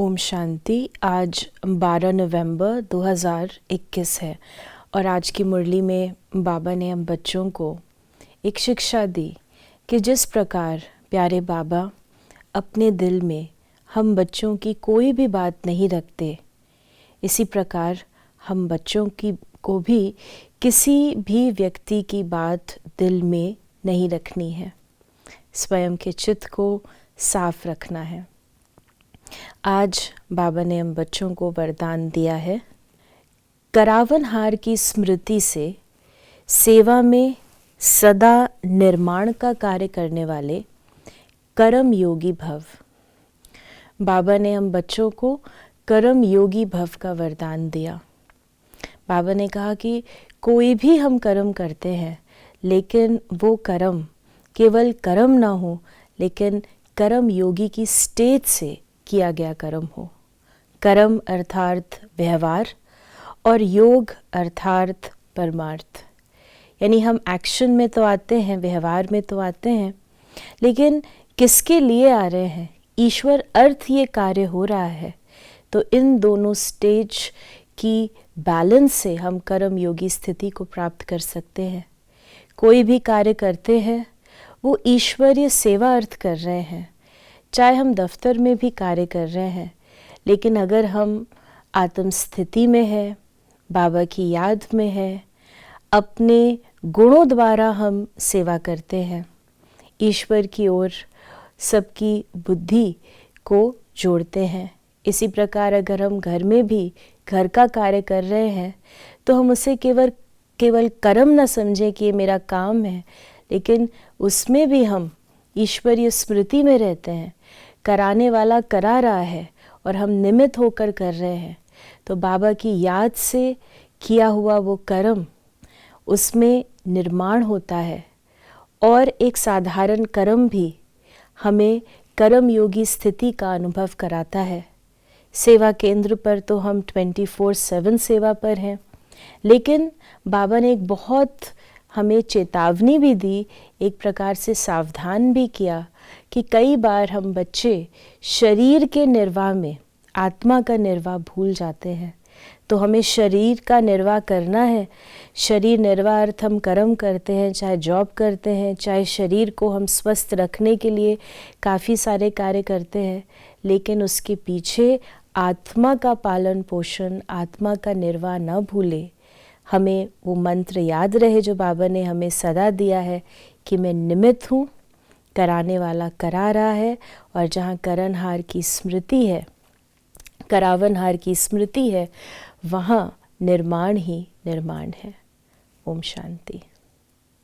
ओम शांति। आज 12 नवंबर 2021 है और आज की मुरली में बाबा ने हम बच्चों को एक शिक्षा दी कि जिस प्रकार प्यारे बाबा अपने दिल में हम बच्चों की कोई भी बात नहीं रखते, इसी प्रकार हम बच्चों को भी किसी भी व्यक्ति की बात दिल में नहीं रखनी है। स्वयं के चित्त को साफ रखना है। आज बाबा ने हम बच्चों को वरदान दिया है, करावनहार की स्मृति से सेवा में सदा निर्माण का कार्य करने वाले कर्म योगी भव। बाबा ने हम बच्चों को कर्म योगी भव का वरदान दिया। बाबा ने कहा कि कोई भी हम कर्म करते हैं, लेकिन वो कर्म केवल कर्म ना हो, लेकिन कर्म योगी की स्टेज से किया गया कर्म हो। कर्म अर्थात व्यवहार और योग अर्थात परमार्थ। यानी हम एक्शन में तो आते हैं, व्यवहार में तो आते हैं, लेकिन किसके लिए आ रहे हैं? ईश्वर अर्थ ये कार्य हो रहा है। तो इन दोनों स्टेज की बैलेंस से हम कर्म योगी स्थिति को प्राप्त कर सकते हैं। कोई भी कार्य करते हैं वो ईश्वरीय सेवा अर्थ कर रहे हैं। चाहे हम दफ्तर में भी कार्य कर रहे हैं, लेकिन अगर हम आत्म स्थिति में हैं, बाबा की याद में हैं, अपने गुणों द्वारा हम सेवा करते हैं, ईश्वर की ओर सबकी बुद्धि को जोड़ते हैं। इसी प्रकार अगर हम घर में भी घर का कार्य कर रहे हैं, तो हम उसे केवल कर्म न समझें कि ये मेरा काम है, लेकिन उसमें भी हम ईश्वरीय स्मृति में रहते हैं। कराने वाला करा रहा है और हम निमित्त होकर कर रहे हैं। तो बाबा की याद से किया हुआ वो कर्म, उसमें निर्माण होता है। और एक साधारण कर्म भी हमें कर्म योगी स्थिति का अनुभव कराता है। सेवा केंद्र पर तो हम 24/7 सेवा पर हैं, लेकिन बाबा ने एक बहुत हमें चेतावनी भी दी, एक प्रकार से सावधान भी किया कि कई बार हम बच्चे शरीर के निर्वाह में आत्मा का निर्वाह भूल जाते हैं। तो हमें शरीर का निर्वाह करना है। शरीर निर्वाह अर्थ हम कर्म करते हैं, चाहे जॉब करते हैं, चाहे शरीर को हम स्वस्थ रखने के लिए काफ़ी सारे कार्य करते हैं, लेकिन उसके पीछे आत्मा का पालन पोषण, आत्मा का निर्वाह न भूले। हमें वो मंत्र याद रहे जो बाबा ने हमें सदा दिया है कि मैं निमित्त हूँ, कराने वाला करा रहा है, और जहाँ करावनहार की स्मृति है, वहाँ निर्माण ही निर्माण है। ओम शांति।